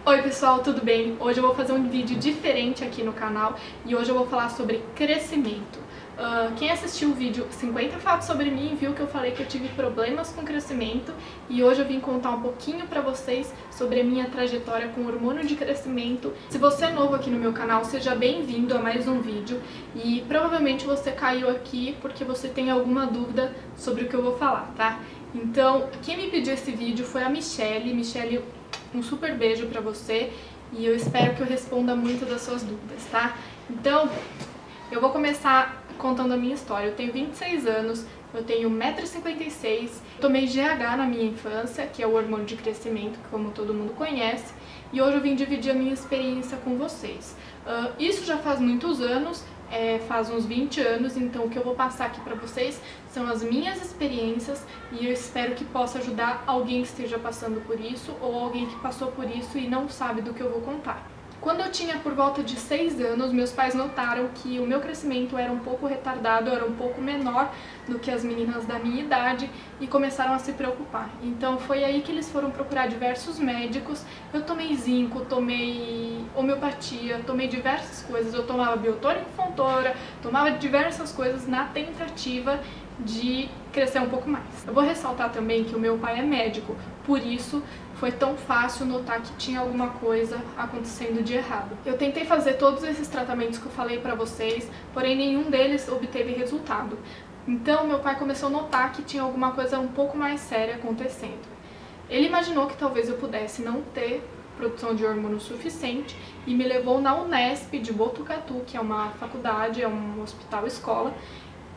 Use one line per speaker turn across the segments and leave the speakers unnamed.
Oi pessoal, tudo bem? Hoje eu vou fazer um vídeo diferente aqui no canal e hoje eu vou falar sobre crescimento. Quem assistiu o vídeo 50 fatos sobre mim viu que eu falei que eu tive problemas com crescimento e hoje eu vim contar um pouquinho pra vocês sobre a minha trajetória com hormônio de crescimento. Se você é novo aqui no meu canal, seja bem-vindo a mais um vídeo e provavelmente você caiu aqui porque você tem alguma dúvida sobre o que eu vou falar, tá? Então, quem me pediu esse vídeo foi a Michelle. Michelle, um super beijo pra você e eu espero que eu responda muito das suas dúvidas, tá? Então, eu vou começar contando a minha história. Eu tenho 26 anos, eu tenho 1,56 m, tomei GH na minha infância, que é o hormônio de crescimento, como todo mundo conhece, e hoje eu vim dividir a minha experiência com vocês. Isso já faz muitos anos, faz uns 20 anos, então o que eu vou passar aqui pra vocês são as minhas experiências e eu espero que possa ajudar alguém que esteja passando por isso ou alguém que passou por isso e não sabe do que eu vou contar. Quando eu tinha por volta de 6 anos, meus pais notaram que o meu crescimento era um pouco retardado, era um pouco menor do que as meninas da minha idade e começaram a se preocupar. Então foi aí que eles foram procurar diversos médicos. Eu tomei zinco, tomei homeopatia, tomei diversas coisas. Eu tomava biotônico Fontoura, tomava diversas coisas na tentativa de crescer um pouco mais. Eu vou ressaltar também que o meu pai é médico, por isso foi tão fácil notar que tinha alguma coisa acontecendo de errado. Eu tentei fazer todos esses tratamentos que eu falei pra vocês, porém nenhum deles obteve resultado. Então meu pai começou a notar que tinha alguma coisa um pouco mais séria acontecendo. Ele imaginou que talvez eu pudesse não ter produção de hormônio suficiente e me levou na Unesp de Botucatu, que é uma faculdade, é um hospital-escola,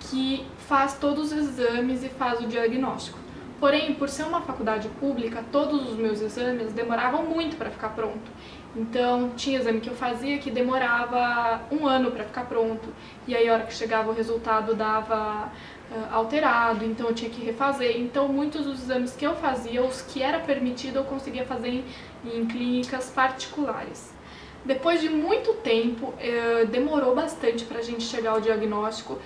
que faz todos os exames e faz o diagnóstico. Porém, por ser uma faculdade pública, todos os meus exames demoravam muito para ficar pronto. Então, tinha exame que eu fazia que demorava 1 ano para ficar pronto. E aí, a hora que chegava o resultado, dava alterado, então eu tinha que refazer. Então, muitos dos exames que eu fazia, os que era permitido, eu conseguia fazer em clínicas particulares. Depois de muito tempo, demorou bastante para a gente chegar ao diagnóstico.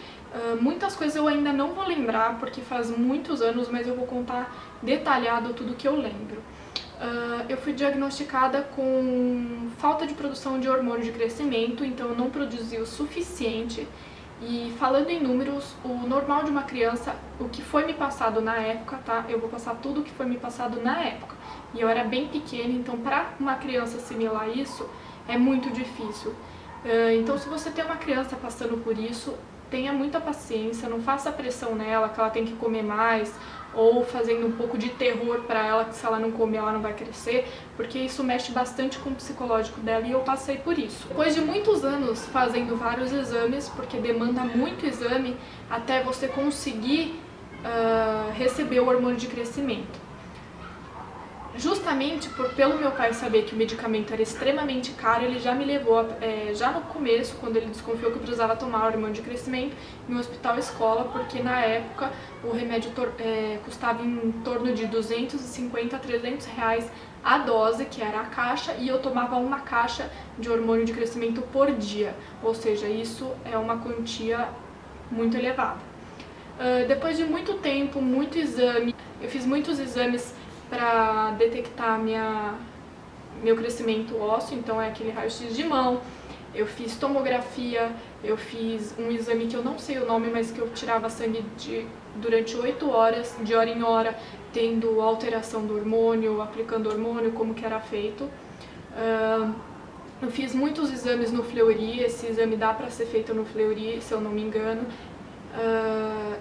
Muitas coisas eu ainda não vou lembrar, porque faz muitos anos, mas eu vou contar detalhado tudo que eu lembro. Eu fui diagnosticada com falta de produção de hormônio de crescimento, então eu não produzi o suficiente. E falando em números, o normal de uma criança, o que foi me passado na época, tá? Eu vou passar tudo o que foi me passado na época. E eu era bem pequena, então para uma criança assimilar isso, é muito difícil. Então se você tem uma criança passando por isso, tenha muita paciência, não faça pressão nela que ela tem que comer mais, ou fazendo um pouco de terror pra ela que se ela não comer ela não vai crescer, porque isso mexe bastante com o psicológico dela e eu passei por isso. Depois de muitos anos fazendo vários exames, porque demanda muito exame até você conseguir receber o hormônio de crescimento. Justamente pelo meu pai saber que o medicamento era extremamente caro, ele já me levou, já no começo, quando ele desconfiou que eu precisava tomar hormônio de crescimento, em um hospital-escola, porque na época o remédio custava em torno de 250 a 300 reais a dose, que era a caixa, e eu tomava uma caixa de hormônio de crescimento por dia, ou seja, isso é uma quantia muito elevada. Depois de muito tempo, muito exame, eu fiz muitos exames para detectar meu crescimento ósseo, então é aquele raio-x de mão. Eu fiz tomografia, eu fiz um exame que eu não sei o nome, mas que eu tirava sangue durante 8 horas, de hora em hora, tendo alteração do hormônio, aplicando hormônio, como que era feito. Eu fiz muitos exames no Fleury, esse exame dá para ser feito no Fleury, se eu não me engano.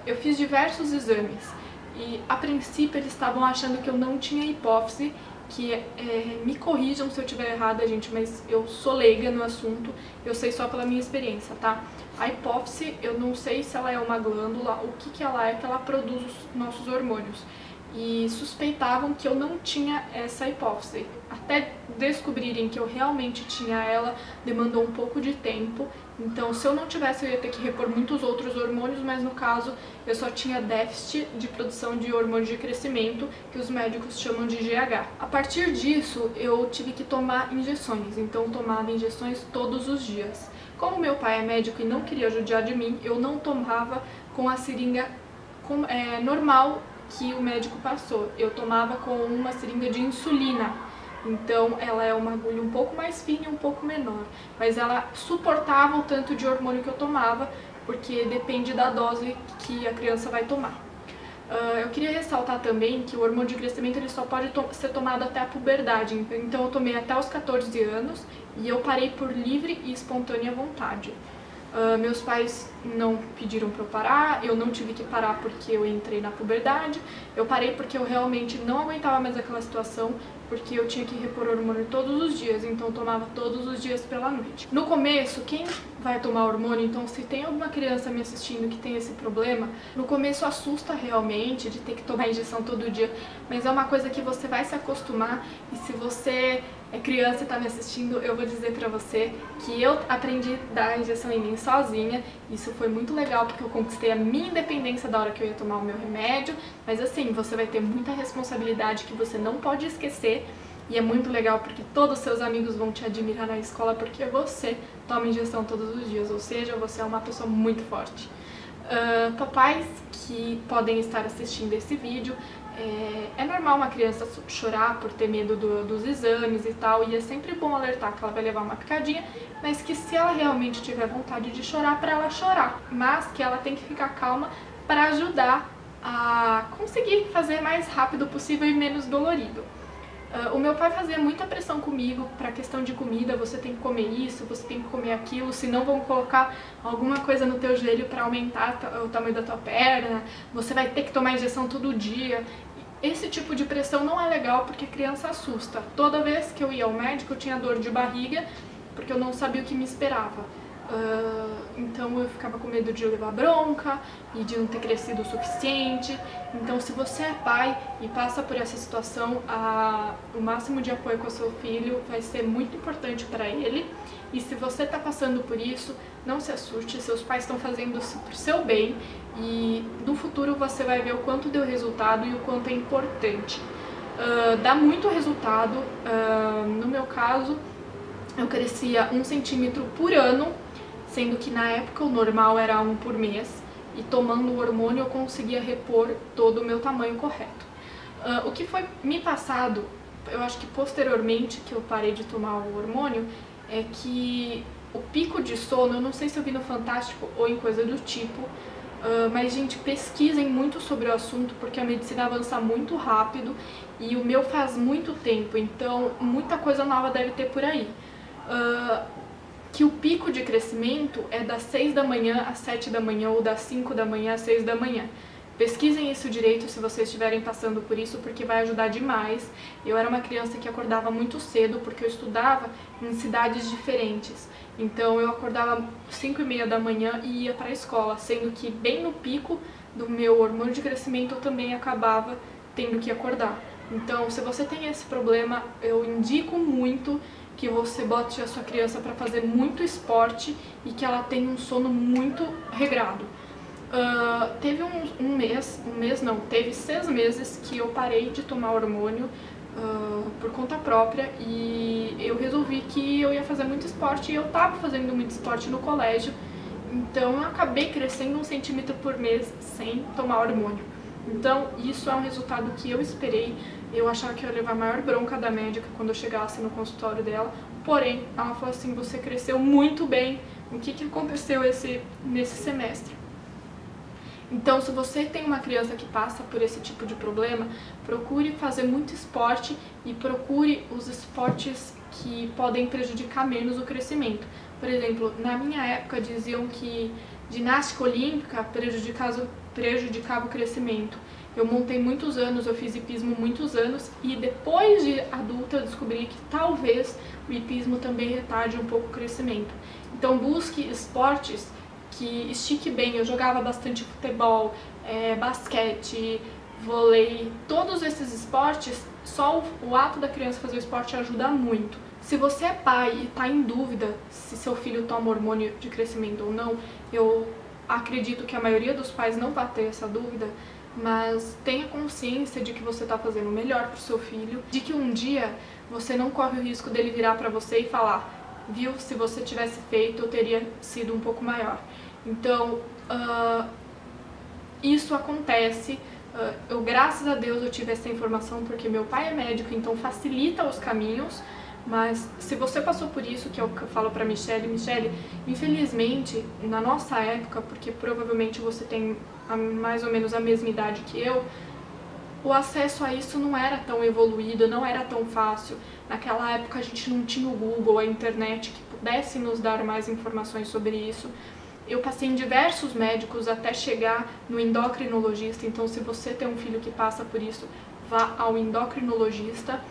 Eu fiz diversos exames. E a princípio eles estavam achando que eu não tinha hipófise, que me corrijam se eu estiver errada, gente, mas eu sou leiga no assunto, eu sei só pela minha experiência, tá? A hipófise, eu não sei se ela é uma glândula, o que ela é que ela produz os nossos hormônios. E suspeitavam que eu não tinha essa hipófise. Até descobrirem que eu realmente tinha ela, demandou um pouco de tempo. Então, se eu não tivesse, eu ia ter que repor muitos outros hormônios, mas no caso, eu só tinha déficit de produção de hormônio de crescimento, que os médicos chamam de GH. A partir disso, eu tive que tomar injeções, então tomava injeções todos os dias. Como meu pai é médico e não queria judiar de mim, eu não tomava com a seringa normal que o médico passou. Eu tomava com uma seringa de insulina. então ela é uma agulha um pouco mais fina e um pouco menor, mas ela suportava o tanto de hormônio que eu tomava, porque depende da dose que a criança vai tomar. Eu queria ressaltar também que o hormônio de crescimento ele só pode ser tomado até a puberdade, então eu tomei até os 14 anos e eu parei por livre e espontânea vontade. Meus pais não pediram para eu parar, eu não tive que parar porque eu entrei na puberdade, eu parei porque eu realmente não aguentava mais aquela situação, porque eu tinha que repor hormônio todos os dias, então eu tomava todos os dias pela noite. No começo, quem vai tomar hormônio, então se tem alguma criança me assistindo que tem esse problema, no começo assusta realmente de ter que tomar injeção todo dia, mas é uma coisa que você vai se acostumar, e se você é criança e tá me assistindo, eu vou dizer pra você que eu aprendi a dar injeção em mim sozinha. Isso foi muito legal porque eu conquistei a minha independência da hora que eu ia tomar o meu remédio, mas assim, você vai ter muita responsabilidade que você não pode esquecer, e é muito legal porque todos os seus amigos vão te admirar na escola porque você toma injeção todos os dias, ou seja, você é uma pessoa muito forte. Papais que podem estar assistindo esse vídeo, é normal uma criança chorar por ter medo dos exames e tal, e é sempre bom alertar que ela vai levar uma picadinha, mas que se ela realmente tiver vontade de chorar, para ela chorar, mas que ela tem que ficar calma para ajudar a conseguir fazer mais rápido possível e menos dolorido. O meu pai fazia muita pressão comigo para questão de comida, você tem que comer isso, você tem que comer aquilo, senão vão colocar alguma coisa no teu joelho para aumentar o tamanho da tua perna, você vai ter que tomar injeção todo dia. Esse tipo de pressão não é legal porque a criança assusta. Toda vez que eu ia ao médico eu tinha dor de barriga porque eu não sabia o que me esperava. Então eu ficava com medo de levar bronca e de não ter crescido o suficiente. Então se você é pai e passa por essa situação, o máximo de apoio com o seu filho vai ser muito importante para ele. E se você está passando por isso, não se assuste, seus pais estão fazendo isso pro seu bem e no futuro você vai ver o quanto deu resultado e o quanto é importante. Dá muito resultado. No meu caso, eu crescia 1 centímetro por ano, sendo que na época o normal era 1 por mês, e tomando o hormônio eu conseguia repor todo o meu tamanho correto. O que foi me passado, eu acho que posteriormente que eu parei de tomar o hormônio, é que o pico de sono, eu não sei se eu vi no Fantástico ou em coisa do tipo, mas gente, pesquisem muito sobre o assunto porque a medicina avança muito rápido e o meu faz muito tempo, então muita coisa nova deve ter por aí. Que o pico de crescimento é das 6 da manhã às 7 da manhã ou das 5 da manhã às 6 da manhã. Pesquisem isso direito se vocês estiverem passando por isso, porque vai ajudar demais. Eu era uma criança que acordava muito cedo porque eu estudava em cidades diferentes. Então eu acordava 5h30 da manhã e ia para a escola, sendo que bem no pico do meu hormônio de crescimento eu também acabava tendo que acordar. Então se você tem esse problema, eu indico muito que você bote a sua criança para fazer muito esporte e que ela tenha um sono muito regrado. Teve teve 6 meses que eu parei de tomar hormônio por conta própria e eu resolvi que eu ia fazer muito esporte e eu tava fazendo muito esporte no colégio, então eu acabei crescendo 1 centímetro por mês sem tomar hormônio. Então isso é um resultado que eu esperei. Eu achava que eu ia levar a maior bronca da médica quando eu chegasse no consultório dela, porém ela falou assim: você cresceu muito bem, o que aconteceu nesse semestre? Então, se você tem uma criança que passa por esse tipo de problema, procure fazer muito esporte e procure os esportes que podem prejudicar menos o crescimento. Por exemplo, na minha época diziam que ginástica olímpica prejudicava o crescimento. Eu montei muitos anos, eu fiz hipismo muitos anos e depois de adulta eu descobri que talvez o hipismo também retarde um pouco o crescimento. Então busque esportes que estique bem. Eu jogava bastante futebol, basquete, vôlei, todos esses esportes, só o ato da criança fazer o esporte ajuda muito. Se você é pai e está em dúvida se seu filho toma hormônio de crescimento ou não, eu acredito que a maioria dos pais não vai ter essa dúvida, mas tenha consciência de que você está fazendo o melhor para o seu filho, de que um dia você não corre o risco dele virar para você e falar: viu, se você tivesse feito eu teria sido um pouco maior. Então, isso acontece Eu, graças a Deus, eu tive essa informação porque meu pai é médico, então facilita os caminhos. Mas se você passou por isso, que é o que eu falo pra Michelle, infelizmente, na nossa época, porque provavelmente você tem mais ou menos a mesma idade que eu, o acesso a isso não era tão evoluído, não era tão fácil. Naquela época a gente não tinha o Google, a internet que pudesse nos dar mais informações sobre isso. Eu passei em diversos médicos até chegar no endocrinologista, então se você tem um filho que passa por isso, vá ao endocrinologista.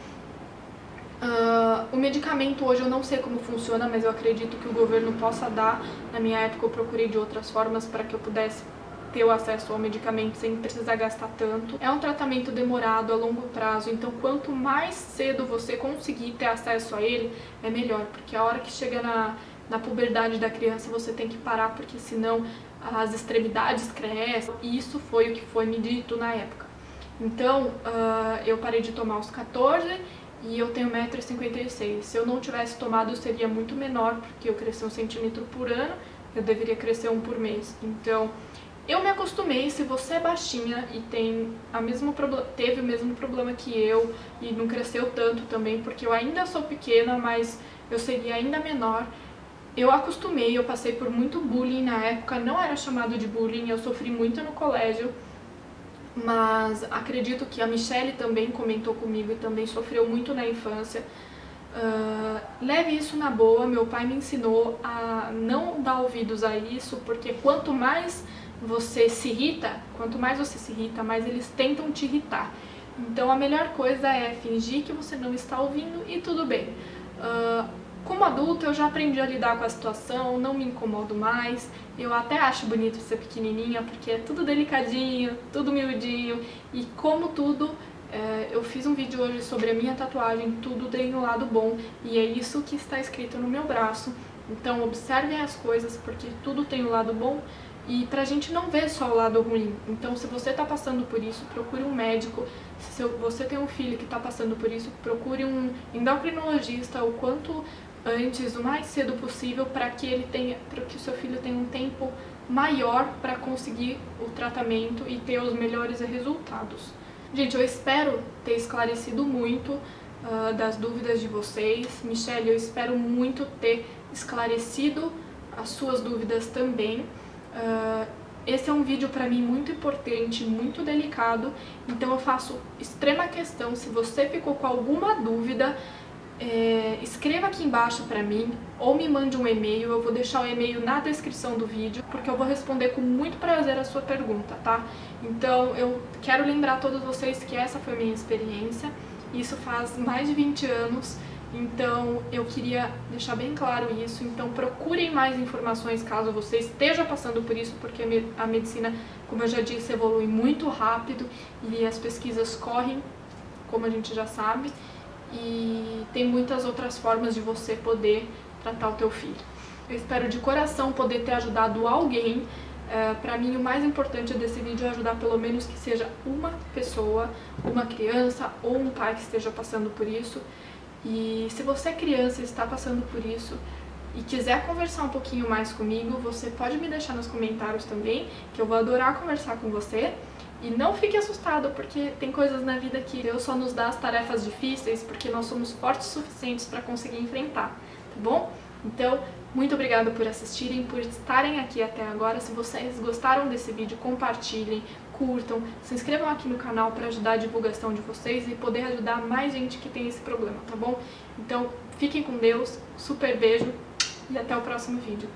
O medicamento hoje eu não sei como funciona, mas eu acredito que o governo possa dar. Na minha época eu procurei de outras formas para que eu pudesse ter o acesso ao medicamento sem precisar gastar tanto. É um tratamento demorado, a longo prazo, então quanto mais cedo você conseguir ter acesso a ele, é melhor, porque a hora que chega na puberdade da criança você tem que parar, porque senão as extremidades crescem, e isso foi o que foi me dito na época. Então, eu parei de tomar aos 14 e eu tenho 1,56 m. Se eu não tivesse tomado, eu seria muito menor, porque eu cresci 1 cm por ano, eu deveria crescer 1 por mês. Então, eu me acostumei. Se você é baixinha e teve o mesmo problema que eu e não cresceu tanto também, porque eu ainda sou pequena, mas eu seria ainda menor, eu acostumei. Eu passei por muito bullying na época, não era chamado de bullying, eu sofri muito no colégio. Mas acredito que a Michelle também comentou comigo e também sofreu muito na infância. Leve isso na boa. Meu pai me ensinou a não dar ouvidos a isso, porque quanto mais você se irrita, mais eles tentam te irritar. Então a melhor coisa é fingir que você não está ouvindo e tudo bem. Como adulta eu já aprendi a lidar com a situação, não me incomodo mais. Eu até acho bonito ser pequenininha, porque é tudo delicadinho, tudo miudinho. E como tudo, eu fiz um vídeo hoje sobre a minha tatuagem, tudo tem um lado bom. E é isso que está escrito no meu braço. Então observem as coisas, porque tudo tem um lado bom. E pra gente não ver só o lado ruim. Então se você tá passando por isso, procure um médico. Se você tem um filho que tá passando por isso, procure um endocrinologista o quanto antes, o mais cedo possível, para que o seu filho tenha um tempo maior para conseguir o tratamento e ter os melhores resultados. Gente, eu espero ter esclarecido muito das dúvidas de vocês. Michelle, eu espero muito ter esclarecido as suas dúvidas também. Esse é um vídeo para mim muito importante, muito delicado, então eu faço extrema questão. Se você ficou com alguma dúvida, escreva aqui embaixo pra mim ou me mande um e-mail. Eu vou deixar o e-mail na descrição do vídeo, porque eu vou responder com muito prazer a sua pergunta, tá? Então eu quero lembrar a todos vocês que essa foi a minha experiência. Isso faz mais de 20 anos, então eu queria deixar bem claro isso. Então procurem mais informações caso você esteja passando por isso, porque a medicina, como eu já disse, evolui muito rápido e as pesquisas correm, como a gente já sabe. E tem muitas outras formas de você poder tratar o teu filho. Eu espero de coração poder ter ajudado alguém. Pra mim o mais importante desse vídeo é ajudar pelo menos que seja uma pessoa, uma criança ou um pai que esteja passando por isso. E se você é criança e está passando por isso e quiser conversar um pouquinho mais comigo, você pode me deixar nos comentários também, que eu vou adorar conversar com você. E não fique assustado, porque tem coisas na vida que Deus só nos dá as tarefas difíceis porque nós somos fortes o suficientes para conseguir enfrentar, tá bom? Então, muito obrigada por assistirem, por estarem aqui até agora. Se vocês gostaram desse vídeo, compartilhem, curtam, se inscrevam aqui no canal para ajudar a divulgação de vocês e poder ajudar mais gente que tem esse problema, tá bom? Então, fiquem com Deus, super beijo e até o próximo vídeo.